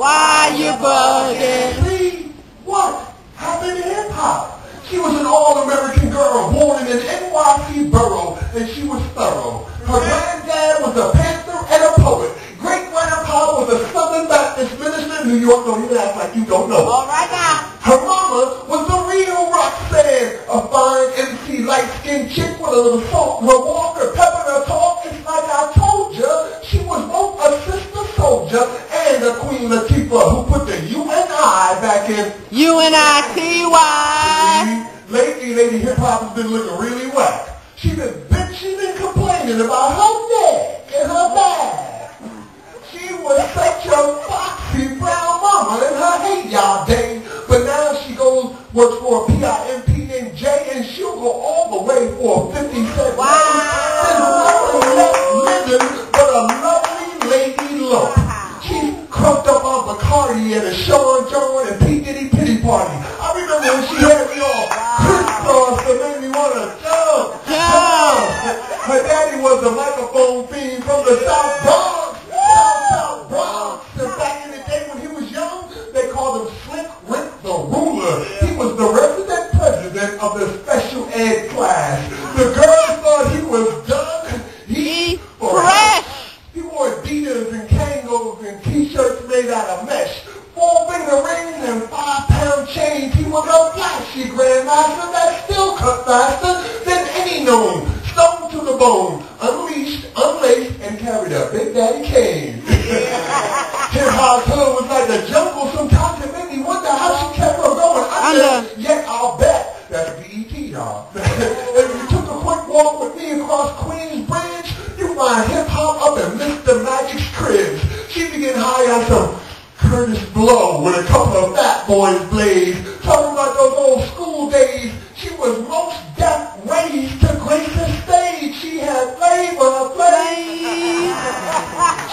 Why you bugging? See, what happened to hip-hop? She was an all-American girl born in an NYC borough, and she was thorough. Her granddad was a pastor and a poet. Great-grandpa was a Southern Baptist minister in New York. Don't even act like you don't know. All right now. Her mama was the real Roxanne, a fine MC light-skinned chick with a little salt in her walk, her pep in her talk. It's like I told you, she was both a sister soldier and a Queen Latifah who put the U-N-I back in U-N-I-T-Y. Lately, Lady Hip Hop has been looking really whack. She's been bitching and complaining about her neck and her back. She was such a foxy brown mama in her hate y'all days. But now she works for a PIMP named Jay, and she'll go all the way for a 50 cent. Wow. Living, but a lovely lady look. She's crunked up on Bacardi at a Sean John and P. Diddy pity party. I remember when she had me all crisscrossed and made me want to jump. Her daddy was a microphone fiend from the South Bronx. South Bronx. And back in the day when he was young, they called him Slick Rick the Ruler. He was the resident president of the special ed class. The girls thought he was Doug. He fresh. He wore Adidas and Kangos and t-shirts made out of mesh. 4-finger rings and 5-pound chains. He was a flashy grandmaster that still cut faster than any known. Stoned to the bone, unleashed, unlaced, and carried a Big Daddy cane. Hip-hop's hood was like the jungle. Sometimes it made me wonder how she kept her going under. Yet I'll bet that's BET, y'all. If you took a quick walk with me across Queensbridge, you find hip-hop up in Mr. Magic's cribs. She be getting high on some Curtis Blow with a couple of fat boys blaze. Talking about those old school days. She was most deaf raised to grace the stage. She had flavor.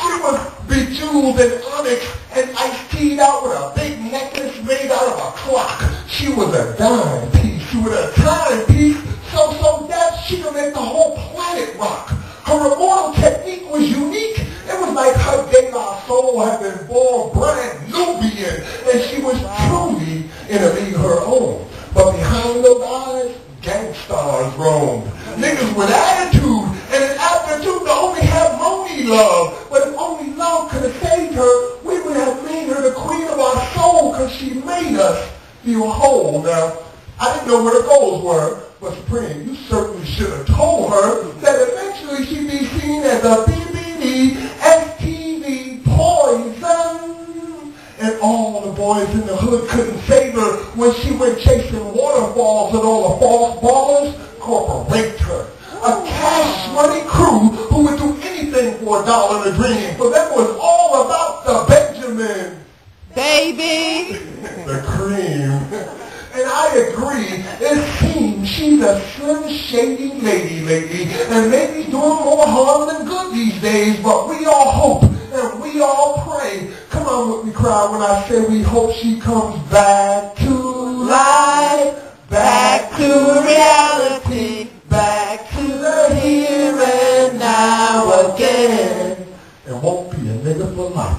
She was bejeweled in onyx and iced-teed out with a big necklace made out of a clock. She was a dime piece. She was a timepiece. So deaf she could make the whole planet rock. Her immortal technique was unique. It was like her De La Soul had been born brand Nubian, and she was truly in a league her own. But behind those eyes, gangsters roamed. Niggas with attitude and an aptitude to only have money love. But if only love could have saved her, we would have made her the queen of our soul, because she made us feel whole. Now, I didn't know what her goals were, but Supreme, you certainly should have told her that eventually she'd be seen as a BBD, STV, poison. And all the boys in the hood couldn't save her when she went chasing waterfalls, and all the false ballers corporate her. A cash money crew who would do anything for $1 in a dream. For them was all about the Benjamin. Baby. The cream. And I agree, it seems she's a slim, shady lady lately, and maybe doing more harm than good these days, but we all hope and we all pray. Come on with me, cry when I say we hope she comes back to life, back to reality, back to the here and now again, and won't be a nigga for life.